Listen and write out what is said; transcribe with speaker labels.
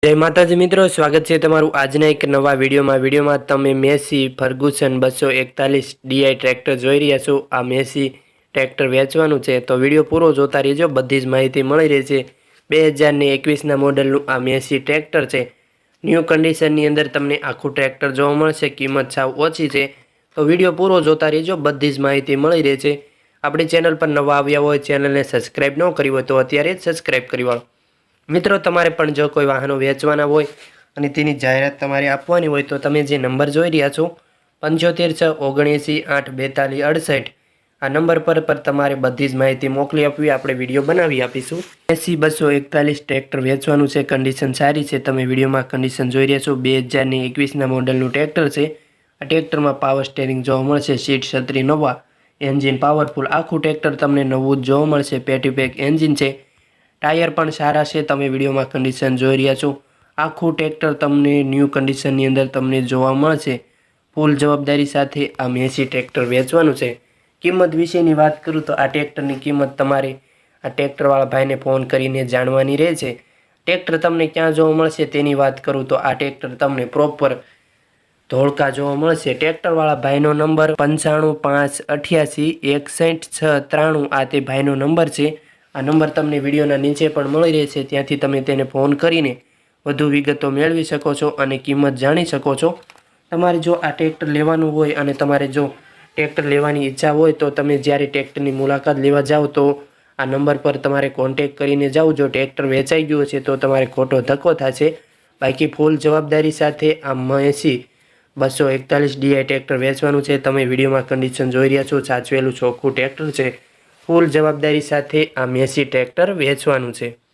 Speaker 1: जय माताजी मित्रों, स्वागत है तमारू आजना एक नवा विडियो में तमे मेसी फर्गुसन 241 DI ट्रेक्टर जोई रह्या छो। आ मेसी ट्रेक्टर वेचवानुं छे तो विडियो पूरो जोता रहीजो, बधी ज माहिती मळी रहेशे। 2021 ना मॉडलनुं आ मेसी ट्रेक्टर छे। न्यू कंडीशननी अंदर तमने आखुं ट्रेक्टर जोवा मळशे। किंमत साव ओછી छे तो विडियो पूरो जोता रहीजो, बधी ज माहिती मळी रहेशे। आपणी चेनल पर नवा आव्या होय, चेनलने सब्सक्राइब न करी होय तो अत्यारे ज सब्सक्राइब करी वाळो। मित्रों, तमारे पण जो कोई वाहनों वेचवाना होय अने तेनी जाहेरात तमारे आपवानी होय तो तमे जे नंबर जोई रह्या छो 75 6 79 8 42 68 आ नंबर पर तमारे बधी ज माहिती मोकली आपवी, आपणे विडियो बनावी आपीशुं। एसी 241 ट्रेक्टर वेचवानुं छे। कंडीशन सारी छे, तमे विडियोमां कंडीशन जोई रह्या छो। 2021 ना मॉडलनुं ट्रेक्टर छे। आ ट्रेक्टरमां पावर स्टेरिंग जोवा मळशे, सीट छतरी नवा, एंजीन पावरफुल, आखुं ट्रेक्टर तमने नवुं ज जोवा मळशे। पेटी पेक एंजीन छे। टायर पण सारा छे, तमे विडियोमां कंडीशन जोई रह्या छो। आखुं ट्रेक्टर तमने न्यू कंडीशननी अंदर तमने जोवा मळशे। फूल जवाबदारी साथे आ मेसी ट्रेक्टर वेचवानुं छे। किंमत विशेनी वात करूं तो आ ट्रेक्टरनी किंमत तमारे आ ट्रेक्टरवाळा भाईने फोन करीने जाणवानी रहेशे। ट्रेक्टर तमने क्यां जोवा मळशे तेनी वात करूं तो आ ट्रेक्टर तमने प्रोपर धोळका जोवा मळशे। ट्रेक्टरवाळा भाईनो नंबर 9558861693 आ ते भाईनो नंबर छे। आ नंबर तमने विडियोना नीचे पण मळी रहेशे, त्यांथी तमे तेने फोन करीने વધુ વિગતો મેળવી શકો છો અને કિંમત જાણી શકો છો। તમારે જો આ ટ્રેક્ટર લેવાનું હોય અને તમારે જો ટ્રેક્ટર લેવાની ઈચ્છા હોય તો તમે જ્યારે ટ્રેક્ટરની મુલાકાત લેવા જાઓ તો આ નંબર પર તમારે કોન્ટેક્ટ કરીને જાઓ। જો ટ્રેક્ટર વેચાઈ ગયું છે તો તમારે ખોટો ધક્કો થશે। બાકી ફૂલ જવાબદારી સાથે આ મેસી 241 DI ટ્રેક્ટર વેચવાનું છે। તમે વિડીયોમાં કન્ડિશન જોઈ રહ્યા છો, સાચવેલું ચોખ્ખું ટ્રેક્ટર છે। ફૂલ જવાબદારી સાથે આ મેસી ટ્રેક્ટર વેચવાનું છે।